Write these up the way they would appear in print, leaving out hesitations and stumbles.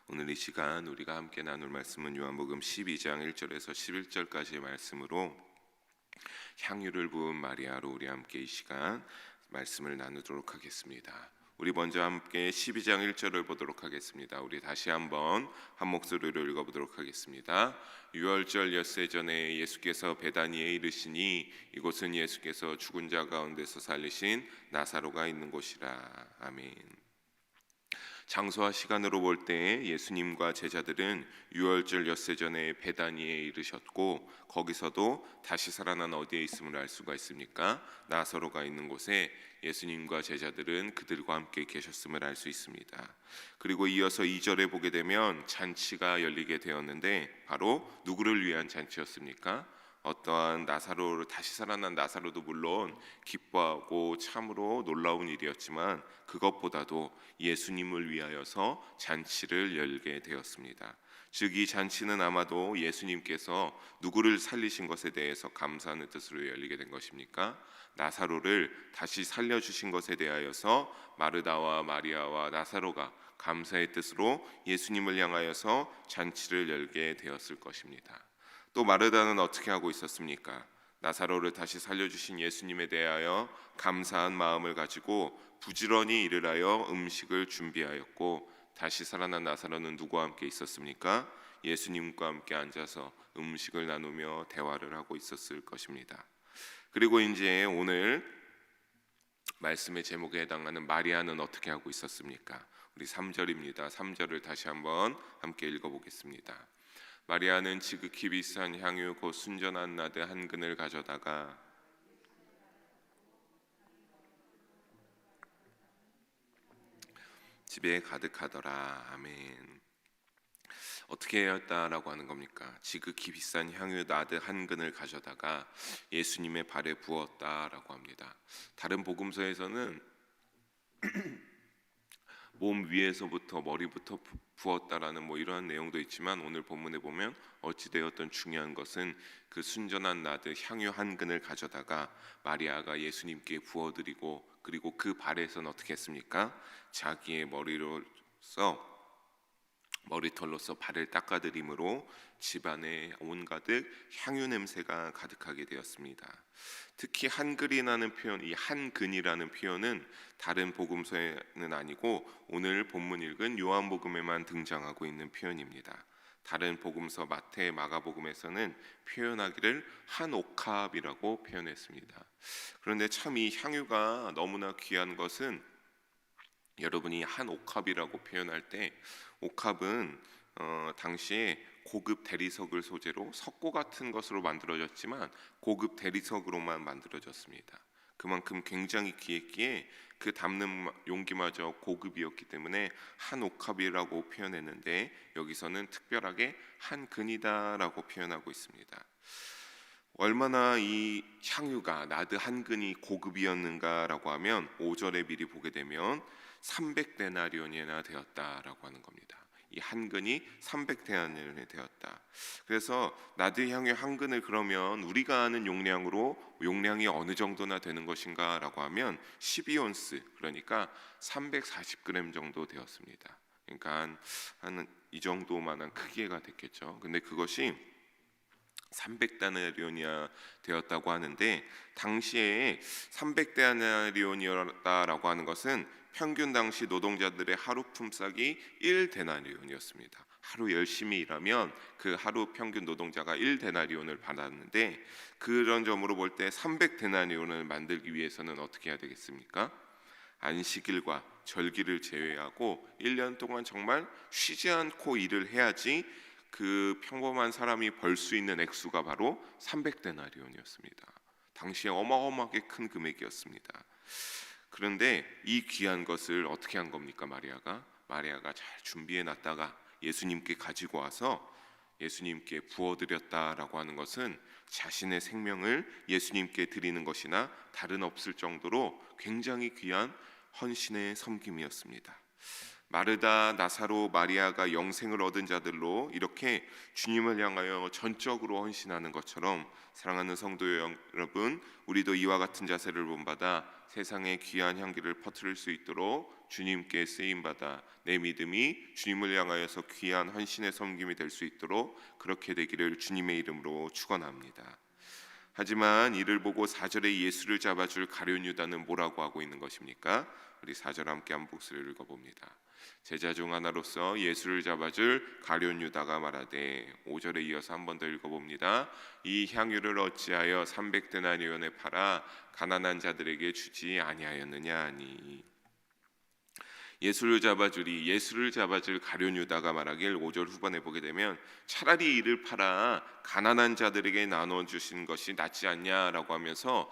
오늘 이 시간 우리가 함께 나눌 말씀은 요한복음 12장 1절에서 11절까지의 말씀으로 향유를 부은 마리아로 우리 함께 이 시간 말씀을 나누도록 하겠습니다. 우리 먼저 함께 12장 1절을 보도록 하겠습니다. 우리 다시 한번 한 목소리로 읽어보도록 하겠습니다. 유월절 엿새 전에 예수께서 베다니에 이르시니 이곳은 예수께서 죽은 자 가운데서 살리신 나사로가 있는 곳이라. 아멘. 장소와 시간으로 볼 때 예수님과 제자들은 유월절 엿새 전에 베다니에 이르셨고, 거기서도 다시 살아난 어디에 있음을 알 수가 있습니까? 나사로가 있는 곳에 예수님과 제자들은 그들과 함께 계셨음을 알 수 있습니다. 그리고 이어서 2절에 보게 되면 잔치가 열리게 되었는데 바로 누구를 위한 잔치였습니까? 어떠한 다시 살아난 나사로도 물론 기뻐하고 참으로 놀라운 일이었지만 그것보다도 예수님을 위하여서 잔치를 열게 되었습니다. 즉 이 잔치는 아마도 예수님께서 누구를 살리신 것에 대해서 감사하는 뜻으로 열리게 된 것입니까? 나사로를 다시 살려주신 것에 대하여서 마르다와 마리아와 나사로가 감사의 뜻으로 예수님을 향하여서 잔치를 열게 되었을 것입니다. 또 마르다는 어떻게 하고 있었습니까? 나사로를 다시 살려주신 예수님에 대하여 감사한 마음을 가지고 부지런히 일을 하여 음식을 준비하였고, 다시 살아난 나사로는 누구와 함께 있었습니까? 예수님과 함께 앉아서 음식을 나누며 대화를 하고 있었을 것입니다. 그리고 이제 오늘 말씀의 제목에 해당하는 마리아는 어떻게 하고 있었습니까? 우리 3절입니다. 3절을 다시 한번 함께 읽어보겠습니다. 마리아는 지극히 비싼 향유 곧 순전한 나드 한 근을 가져다가 집에 가득하더라. 아멘. 어떻게 하였다라고 하는 겁니까? 지극히 비싼 향유 나드 한 근을 가져다가 예수님의 발에 부었다라고 합니다. 다른 복음서에서는 몸 위에서부터 머리부터 부었다라는 이러한 내용도 있지만, 오늘 본문에 보면 어찌되었든 중요한 것은 그 순전한 나드 향유 한 근을 가져다가 마리아가 예수님께 부어드리고, 그리고 그 발에서는 어떻게 했습니까? 자기의 머리털로서 발을 닦아드림으로 집안에 온가득 향유 냄새가 가득하게 되었습니다. 특히 한글이라는 표현, 이 한근이라는 표현은 다른 복음서에는 아니고 오늘 본문 읽은 요한복음에만 등장하고 있는 표현입니다. 다른 복음서 마태, 마가복음에서는 표현하기를 한 옥합이라고 표현했습니다. 그런데 참 이 향유가 너무나 귀한 것은, 여러분이 한 옥합이라고 표현할 때, 옥합은 당시에 고급 대리석을 소재로 석고 같은 것으로 만들어졌지만 고급 대리석으로만 만들어졌습니다. 그만큼 굉장히 귀했기에 그 담는 용기마저 고급이었기 때문에 한 옥합이라고 표현했는데, 여기서는 특별하게 한 근이다라고 표현하고 있습니다. 얼마나 이 향유가 나드 한 근이 고급이었는가라고 하면 5절에 미리 보게 되면 300데나리온이나 되었다라고 하는 겁니다. 이 한 근이 300데나리온이 되었다. 그래서 나드 향유 한 근을 그러면 우리가 아는 용량이 어느 정도나 되는 것인가라고 하면 12온스, 그러니까 340g 정도 되었습니다. 그러니까 한 이 정도만한 크기가 됐겠죠. 근데 그것이 300데나리온이나 되었다고 하는데, 당시에 300데나리온이었다라고 하는 것은 평균 당시 노동자들의 하루 품삯이 1데나리온이었습니다. 하루 열심히 일하면 그 하루 평균 노동자가 1데나리온을 받았는데, 그런 점으로 볼 때 300데나리온을 만들기 위해서는 어떻게 해야 되겠습니까? 안식일과 절기를 제외하고 1년 동안 정말 쉬지 않고 일을 해야지 그 평범한 사람이 벌 수 있는 액수가 바로 300데나리온이었습니다. 당시에 어마어마하게 큰 금액이었습니다. 그런데 이 귀한 것을 어떻게 한 겁니까? 마리아가 잘 준비해 놨다가 예수님께 가지고 와서 예수님께 부어드렸다라고 하는 것은 자신의 생명을 예수님께 드리는 것이나 다른 없을 정도로 굉장히 귀한 헌신의 섬김이었습니다. 마르다, 나사로, 마리아가 영생을 얻은 자들로 이렇게 주님을 향하여 전적으로 헌신하는 것처럼, 사랑하는 성도 여러분, 우리도 이와 같은 자세를 본받아 세상에 귀한 향기를 퍼뜨릴 수 있도록 주님께 쓰임받아 내 믿음이 주님을 향하여서 귀한 헌신의 섬김이 될 수 있도록 그렇게 되기를 주님의 이름으로 축원합니다. 하지만 이를 보고 4절에 예수를 잡아줄 가룟 유다는 뭐라고 하고 있는 것입니까? 우리 4절 함께 한 목소리를 읽어봅니다. 제자 중 하나로서 예수를 잡아줄 가룟 유다가 말하되, 5절에 이어서 한 번 더 읽어봅니다. 이 향유를 어찌하여 300데나리온에 팔아 가난한 자들에게 주지 아니하였느냐 하니. 예수를 잡아줄 가룟 유다가 말하길 5절 후반에 보게 되면 차라리 이를 팔아 가난한 자들에게 나눠 주신 것이 낫지 않냐라고 하면서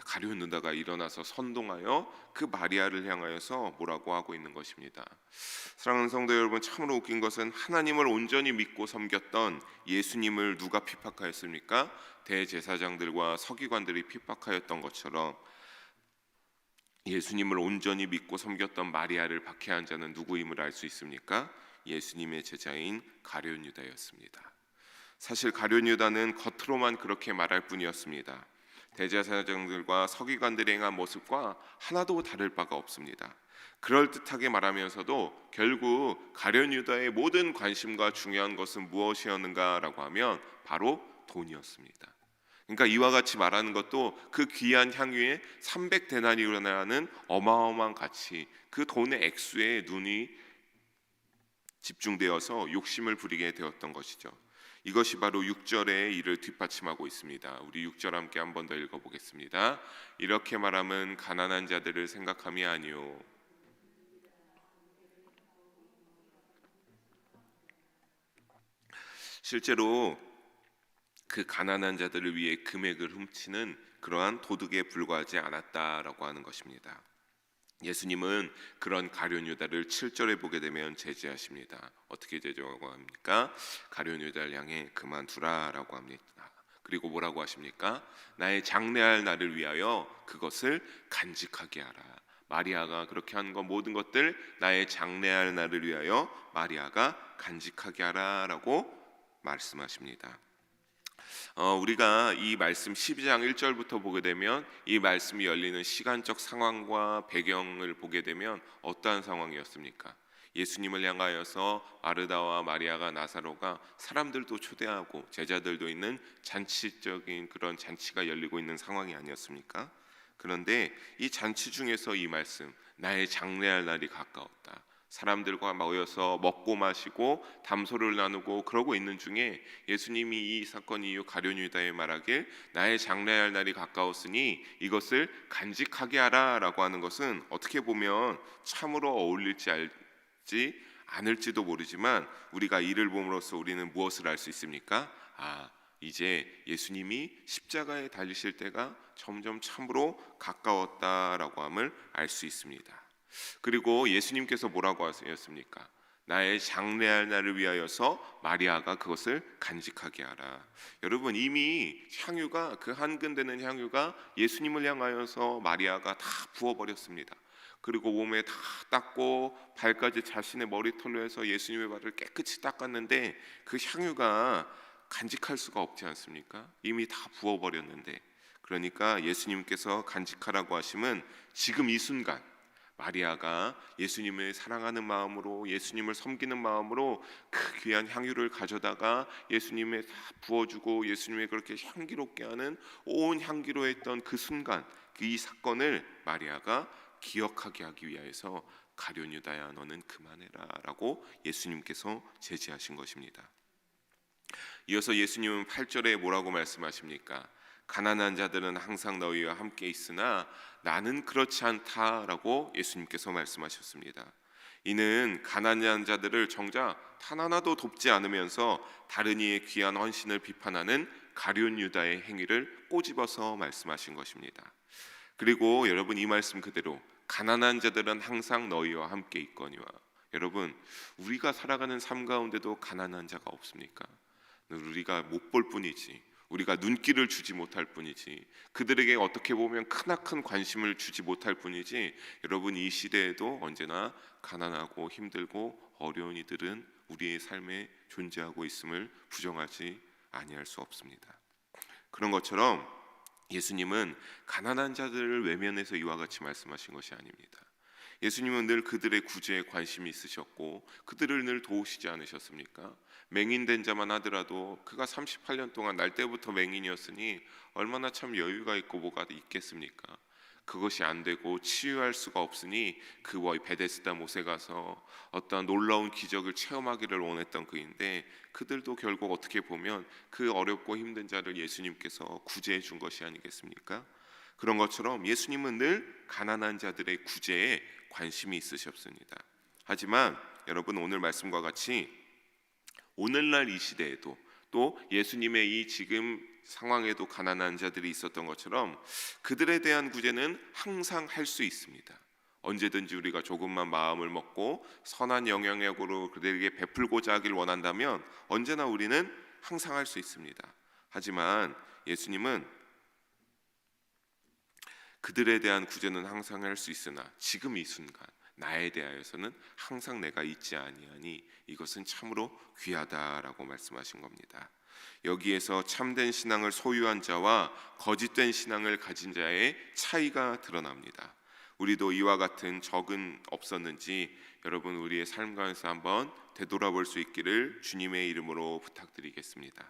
가룟 유다가 일어나서 선동하여 그 마리아를 향하여서 뭐라고 하고 있는 것입니다. 사랑하는 성도 여러분, 참으로 웃긴 것은 하나님을 온전히 믿고 섬겼던 예수님을 누가 핍박하였습니까? 대제사장들과 서기관들이 핍박하였던 것처럼 예수님을 온전히 믿고 섬겼던 마리아를 박해한 자는 누구임을 알 수 있습니까? 예수님의 제자인 가룟 유다였습니다. 사실 가룟 유다는 겉으로만 그렇게 말할 뿐이었습니다. 대제사장들과 서기관들이 행한 모습과 하나도 다를 바가 없습니다. 그럴듯하게 말하면서도 결국 가룟 유다의 모든 관심과 중요한 것은 무엇이었는가라고 하면 바로 돈이었습니다. 그러니까 이와 같이 말하는 것도 그 귀한 향유에 300데나리온이라는 어마어마한 가치, 그 돈의 액수에 눈이 집중되어서 욕심을 부리게 되었던 것이죠. 이것이 바로 6절의 이를 뒷받침하고 있습니다. 우리 6절 함께 한 번 더 읽어보겠습니다. 이렇게 말하면 가난한 자들을 생각함이 아니요 실제로 그 가난한 자들을 위해 금액을 훔치는 그러한 도둑에 불과하지 않았다라고 하는 것입니다. 예수님은 그런 가룟 유다를 7절에 보게 되면 제지하십니다. 어떻게 제지하고 합니까? 가룟 유다를 향해 그만두라라고 합니다. 그리고 뭐라고 하십니까? 나의 장래할 날을 위하여 그것을 간직하게 하라. 마리아가 그렇게 한 것 모든 것들 나의 장래할 날을 위하여 마리아가 간직하게 하라라고 말씀하십니다. 우리가 이 말씀 12장 1절부터 보게 되면 이 말씀이 열리는 시간적 상황과 배경을 보게 되면 어떠한 상황이었습니까? 예수님을 향하여서 마르다와 마리아가 나사로가 사람들도 초대하고 제자들도 있는 잔치적인 그런 잔치가 열리고 있는 상황이 아니었습니까? 그런데 이 잔치 중에서 이 말씀, 나의 장래할 날이 가까웠다, 사람들과 모여서 먹고 마시고 담소를 나누고 그러고 있는 중에 예수님이 이 사건 이후 가룟 유다에 말하길 나의 장래할 날이 가까웠으니 이것을 간직하게 하라라고 하는 것은 어떻게 보면 참으로 어울릴지 알지 않을지도 모르지만 우리가 이를 봄으로써 우리는 무엇을 알 수 있습니까? 이제 예수님이 십자가에 달리실 때가 점점 참으로 가까웠다라고 함을 알 수 있습니다. 그리고 예수님께서 뭐라고 하셨습니까? 나의 장래할 날을 위하여서 마리아가 그것을 간직하게 하라. 여러분, 이미 향유가, 그 한 근되는 향유가 예수님을 향하여서 마리아가 다 부어버렸습니다. 그리고 몸에 다 닦고 발까지 자신의 머리털로 해서 예수님의 발을 깨끗이 닦았는데 그 향유가 간직할 수가 없지 않습니까? 이미 다 부어버렸는데, 그러니까 예수님께서 간직하라고 하심은 지금 이 순간 마리아가 예수님을 사랑하는 마음으로, 예수님을 섬기는 마음으로 그 귀한 향유를 가져다가 예수님에 다 부어주고 예수님의 그렇게 향기롭게 하는 온 향기로 했던 그 순간, 이 사건을 마리아가 기억하게 하기 위해서 가룟 유다야 너는 그만해라 라고 예수님께서 제지하신 것입니다. 이어서 예수님은 8절에 뭐라고 말씀하십니까? 가난한 자들은 항상 너희와 함께 있으나 나는 그렇지 않다라고 예수님께서 말씀하셨습니다. 이는 가난한 자들을 정작 단 하나도 돕지 않으면서 다른 이의 귀한 헌신을 비판하는 가룟 유다의 행위를 꼬집어서 말씀하신 것입니다. 그리고 여러분, 이 말씀 그대로 가난한 자들은 항상 너희와 함께 있거니와, 여러분, 우리가 살아가는 삶 가운데도 가난한 자가 없습니까? 우리가 못 볼 뿐이지, 우리가 눈길을 주지 못할 뿐이지, 그들에게 어떻게 보면 크나큰 관심을 주지 못할 뿐이지, 여러분, 이 시대에도 언제나 가난하고 힘들고 어려운 이들은 우리의 삶에 존재하고 있음을 부정하지 아니할 수 없습니다. 그런 것처럼 예수님은 가난한 자들을 외면해서 이와 같이 말씀하신 것이 아닙니다. 예수님은 늘 그들의 구제에 관심이 있으셨고 그들을 늘 도우시지 않으셨습니까? 맹인된 자만 하더라도 그가 38년 동안 날 때부터 맹인이었으니 얼마나 참 여유가 있고 뭐가 있겠습니까? 그것이 안 되고 치유할 수가 없으니 그 베데스다 못에 가서 어떠한 놀라운 기적을 체험하기를 원했던 그인데, 그들도 결국 어떻게 보면 그 어렵고 힘든 자를 예수님께서 구제해 준 것이 아니겠습니까? 그런 것처럼 예수님은 늘 가난한 자들의 구제에 관심이 있으셨습니다. 하지만 여러분, 오늘 말씀과 같이 오늘날 이 시대에도 또 예수님의 이 지금 상황에도 가난한 자들이 있었던 것처럼 그들에 대한 구제는 항상 할 수 있습니다. 언제든지 우리가 조금만 마음을 먹고 선한 영향력으로 그들에게 베풀고자 하길 원한다면 언제나 우리는 항상 할 수 있습니다. 하지만 예수님은 그들에 대한 구제는 항상 할 수 있으나 지금 이 순간 나에 대하여서는 항상 내가 잊지 아니하니 이것은 참으로 귀하다라고 말씀하신 겁니다. 여기에서 참된 신앙을 소유한 자와 거짓된 신앙을 가진 자의 차이가 드러납니다. 우리도 이와 같은 적은 없었는지 여러분, 우리의 삶 가운데서 한번 되돌아볼 수 있기를 주님의 이름으로 부탁드리겠습니다.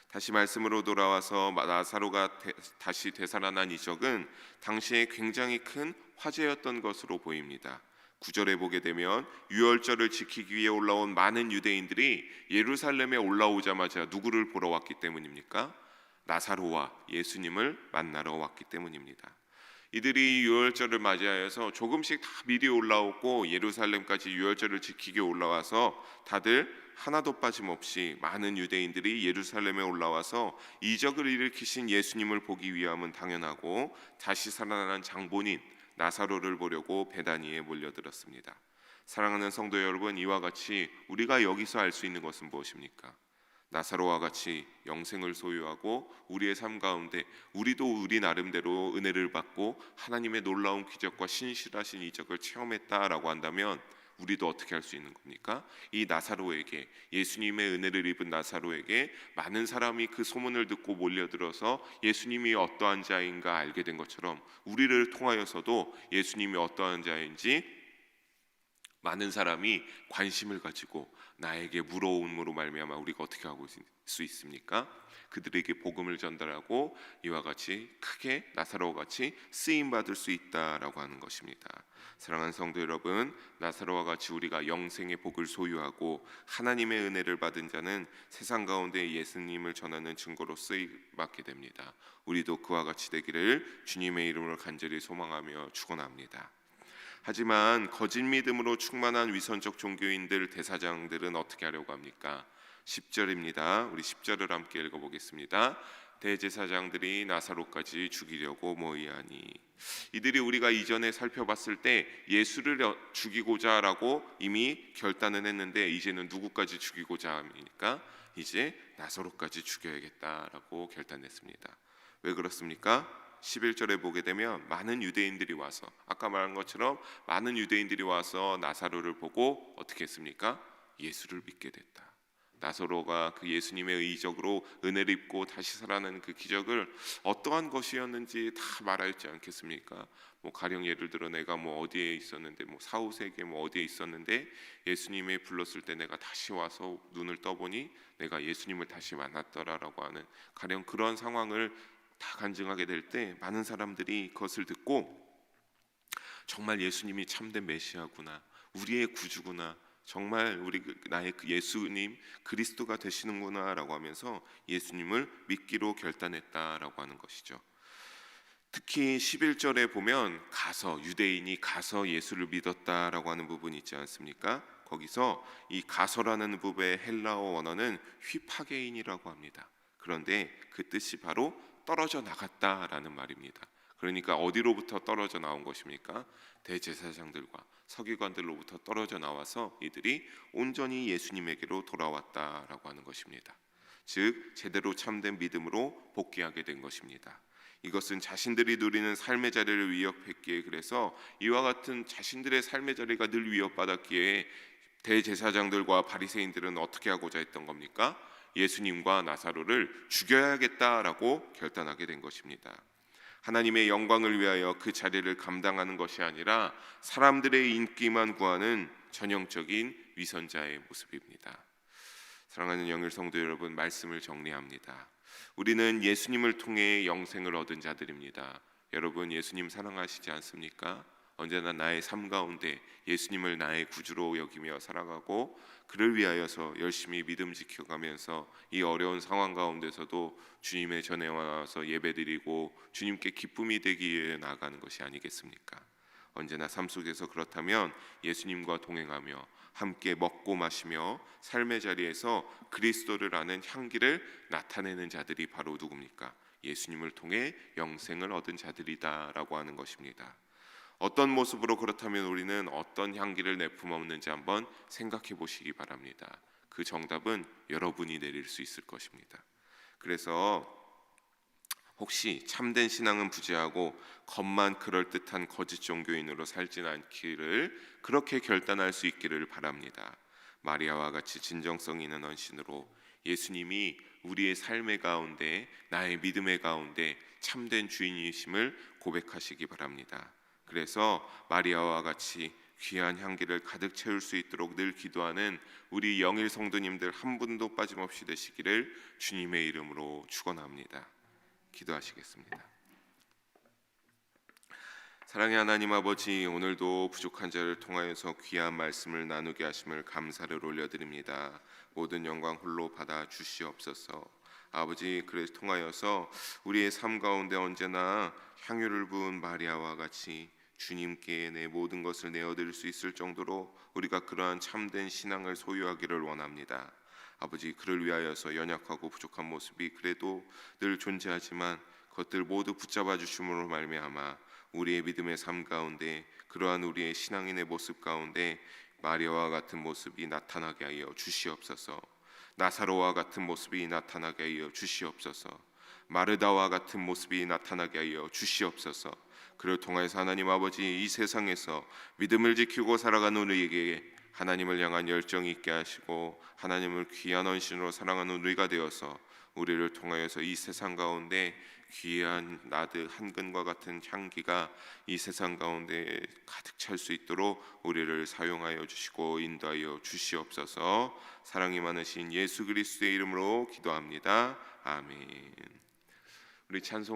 다시 말씀으로 돌아와서 나사로가 다시 되살아난 이적은 당시에 굉장히 큰 화제였던 것으로 보입니다. 9절에 보게 되면 유월절을 지키기 위해 올라온 많은 유대인들이 예루살렘에 올라오자마자 누구를 보러 왔기 때문입니까? 나사로와 예수님을 만나러 왔기 때문입니다. 이들이 유월절을 맞이하여서 조금씩 다 미리 올라오고 예루살렘까지 유월절을 지키게 올라와서 다들 하나도 빠짐없이 많은 유대인들이 예루살렘에 올라와서 이적을 일으키신 예수님을 보기 위함은 당연하고 다시 살아난 장본인 나사로를 보려고 베다니에 몰려들었습니다. 사랑하는 성도 여러분, 이와 같이 우리가 여기서 알 수 있는 것은 무엇입니까? 나사로와 같이 영생을 소유하고 우리의 삶 가운데 우리도 우리 나름대로 은혜를 받고 하나님의 놀라운 기적과 신실하신 이적을 체험했다라고 한다면 우리도 어떻게 할 수 있는 겁니까? 이 나사로에게, 예수님의 은혜를 입은 나사로에게 많은 사람이 그 소문을 듣고 몰려들어서 예수님이 어떠한 자인가 알게 된 것처럼 우리를 통하여서도 예수님이 어떠한 자인지 많은 사람이 관심을 가지고 나에게 물어옴으로 말미암아 우리가 어떻게 하고 있을 수 있습니까? 그들에게 복음을 전달하고 이와 같이 크게 나사로와 같이 쓰임 받을 수 있다라고 하는 것입니다. 사랑하는 성도 여러분, 나사로와 같이 우리가 영생의 복을 소유하고 하나님의 은혜를 받은 자는 세상 가운데 예수님을 전하는 증거로 쓰임 받게 됩니다. 우리도 그와 같이 되기를 주님의 이름으로 간절히 소망하며 축원합니다. 하지만 거짓 믿음으로 충만한 위선적 종교인들, 대사장들은 어떻게 하려고 합니까? 10절입니다. 우리 10절을 함께 읽어보겠습니다. 대제사장들이 나사로까지 죽이려고 모이하니, 이들이 우리가 이전에 살펴봤을 때 예수를 죽이고자 라고 이미 결단은 했는데 이제는 누구까지 죽이고자 합니까? 이제 나사로까지 죽여야겠다라고 결단했습니다. 왜 그렇습니까? 11절에 보게 되면 많은 유대인들이 와서, 아까 말한 것처럼 많은 유대인들이 와서 나사로를 보고 어떻게 했습니까? 예수를 믿게 됐다. 나사로가 그 예수님의 이적으로 은혜를 입고 다시 살아나는 그 기적을 어떠한 것이었는지 다 말하지 않겠습니까? 가령 예를 들어 내가 어디에 있었는데 사후세계 어디에 있었는데 예수님이 불렀을 때 내가 다시 와서 눈을 떠보니 내가 예수님을 다시 만났더라라고 하는 가령 그런 상황을 다 간증하게 될 때 많은 사람들이 그것을 듣고 정말 예수님이 참된 메시아구나, 우리의 구주구나, 정말 나의 그 예수님 그리스도가 되시는구나라고 하면서 예수님을 믿기로 결단했다라고 하는 것이죠. 특히 11절에 보면 유대인이 가서 예수를 믿었다라고 하는 부분이 있지 않습니까? 거기서 이 가서라는 부분의 헬라어 원어는 휘파게인이라고 합니다. 그런데 그 뜻이 바로 떨어져 나갔다라는 말입니다. 그러니까 어디로부터 떨어져 나온 것입니까? 대제사장들과 서기관들로부터 떨어져 나와서 이들이 온전히 예수님에게로 돌아왔다라고 하는 것입니다. 즉 제대로 참된 믿음으로 복귀하게 된 것입니다. 이것은 자신들이 누리는 삶의 자리를 위협했기에, 그래서 이와 같은 자신들의 삶의 자리가 늘 위협받았기에 대제사장들과 바리새인들은 어떻게 하고자 했던 겁니까? 예수님과 나사로를 죽여야겠다라고 결단하게 된 것입니다. 하나님의 영광을 위하여 그 자리를 감당하는 것이 아니라 사람들의 인기만 구하는 전형적인 위선자의 모습입니다. 사랑하는 영일 성도 여러분, 말씀을 정리합니다. 우리는 예수님을 통해 영생을 얻은 자들입니다. 여러분, 예수님 사랑하시지 않습니까? 언제나 나의 삶 가운데 예수님을 나의 구주로 여기며 살아가고 그를 위하여서 열심히 믿음 지켜가면서 이 어려운 상황 가운데서도 주님의 전에 와서 예배드리고 주님께 기쁨이 되기 위해 나아가는 것이 아니겠습니까? 언제나 삶 속에서 그렇다면 예수님과 동행하며 함께 먹고 마시며 삶의 자리에서 그리스도를 아는 향기를 나타내는 자들이 바로 누굽니까? 예수님을 통해 영생을 얻은 자들이다라고 하는 것입니다. 어떤 모습으로 그렇다면 우리는 어떤 향기를 내품없는지 한번 생각해 보시기 바랍니다. 그 정답은 여러분이 내릴 수 있을 것입니다. 그래서 혹시 참된 신앙은 부재하고 겉만 그럴듯한 거짓 종교인으로 살진 않기를 그렇게 결단할 수 있기를 바랍니다. 마리아와 같이 진정성 있는 헌신으로 예수님이 우리의 삶의 가운데, 나의 믿음의 가운데 참된 주인이심을 고백하시기 바랍니다. 그래서 마리아와 같이 귀한 향기를 가득 채울 수 있도록 늘 기도하는 우리 영일 성도님들 한 분도 빠짐없이 되시기를 주님의 이름으로 축원합니다. 기도하시겠습니다. 사랑의 하나님 아버지, 오늘도 부족한 자를 통하여서 귀한 말씀을 나누게 하심을 감사를 올려드립니다. 모든 영광 홀로 받아 주시옵소서. 아버지, 그를 통하여서 우리의 삶 가운데 언제나 향유를 부은 마리아와 같이 주님께 내 모든 것을 내어드릴 수 있을 정도로 우리가 그러한 참된 신앙을 소유하기를 원합니다. 아버지, 그를 위하여서 연약하고 부족한 모습이 그래도 늘 존재하지만 그것들 모두 붙잡아 주심으로 말미암아 우리의 믿음의 삶 가운데 그러한 우리의 신앙인의 모습 가운데 마리아와 같은 모습이 나타나게 하여 주시옵소서. 나사로와 같은 모습이 나타나게 하여 주시옵소서. 마르다와 같은 모습이 나타나게 하여 주시옵소서. 그를 통해서 하나님 아버지, 이 세상에서 믿음을 지키고 살아가는 우리에게 하나님을 향한 열정이 있게 하시고 하나님을 귀한 헌신으로 사랑하는 우리가 되어서 우리를 통하여서 이 세상 가운데 귀한 나드 한 근과 같은 향기가 이 세상 가운데 가득 찰 수 있도록 우리를 사용하여 주시고 인도하여 주시옵소서. 사랑이 많으신 예수 그리스도의 이름으로 기도합니다. 아멘. 우리 찬송